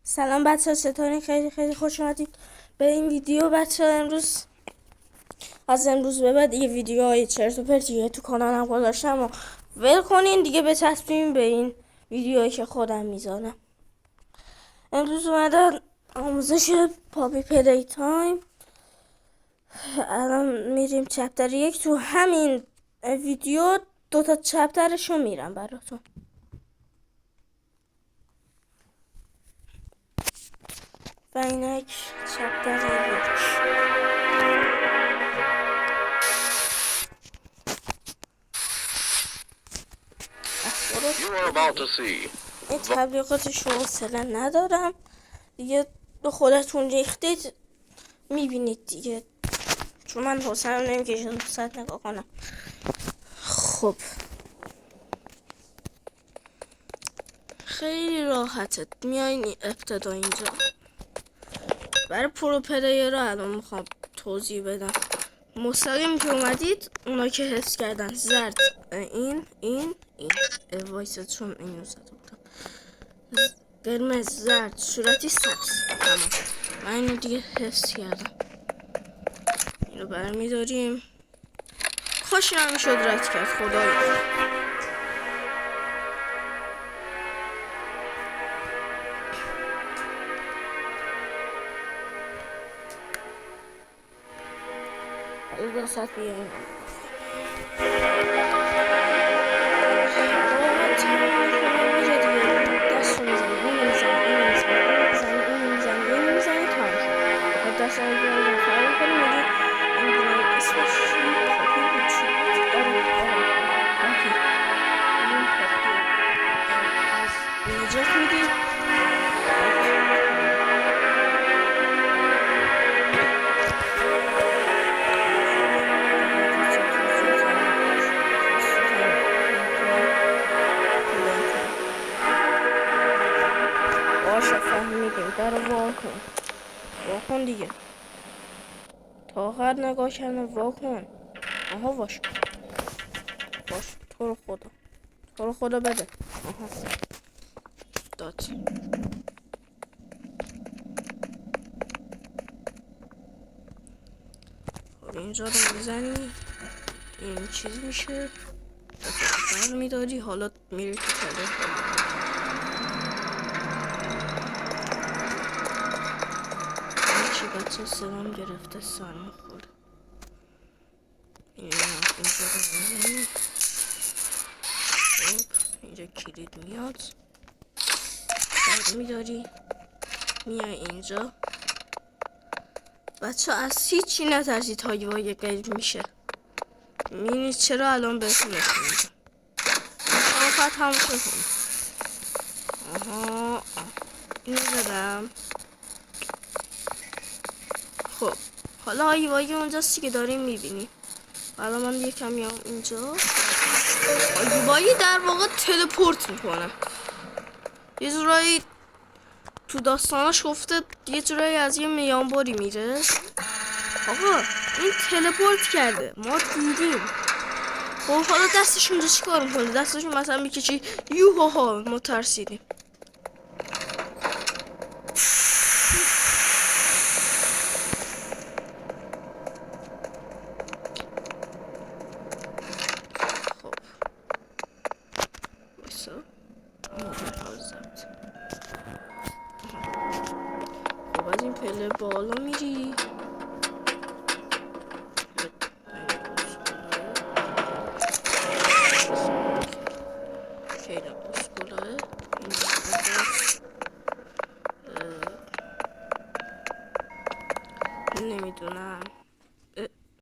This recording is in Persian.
سلام بچه ها، چطورین؟ خیلی خیلی خوش اومدید به این ویدیو. بچه ها از امروز به بعد دیگه ویدیوهای چرت و پرت تو کانالم گذاشتم و ول کنین دیگه، بچسبیم به این ویدیوهایی که خودم میذارم. امروز اومدن آموزش پاپی پلی تایم. الان میریم چپتر 1. تو همین ویدیو 2 تا چپترشو میرم براتون. و اینک چپتر 1. این تبلیغاتش رو حوصله ندارم دیگه، به خودتون ریختید میبینید دیگه، چون من حوصله نمیکشم 100 نگاه کنم. خب خیلی راحته. میایین ابتدا اینجا برای پرو پلیر رو الان میخوام توضیح بدم. مستقیم که اومدید، اونا که حس کردن زرد، این وایسد چون اینو زده بودم، قرمز، زرد، صورتی سبز، تمام. من اینو دیگه حس کردم. اینو برمیداریم. خوش نمیشد رد کرد خدایا. حالا دست بیاریم در واکن دیگه. تا آخر نگاه کردم. واکن. آها باش تو رو خدا بده. آها داد. خب اینجا رو میزنی، این چیز میشه، میداری. حالا میری تو تله. بچه سلام گرفته، سرما خورده. اینجا رو میزنی. خب اینجا کلید میاد، میداری، میای اینجا. بچه از هیچی نترسید، هایوای غیر میشه. میبینید چرا الان بهتون نشون میدم. شما فقط تماشا کنید. آها اینو زدم. خب حالا هایوای اونجاستی که داریم میبینی. حالا من یکم میام اینجا. هایوایی در واقع تلپورت میکنه. یه جورایی تو داستاناش گفته یه جورایی از یه میانباری میره. آقا این تلپورت کرده، ما دیدیم. خب حالا دستش اونجا چی کار میکنه؟ دستش مثلا میکشی یوهاها، ما ترسیدیم. خب بسا خب از این پله بالا میری. خیلی اسکوله. نمیدونم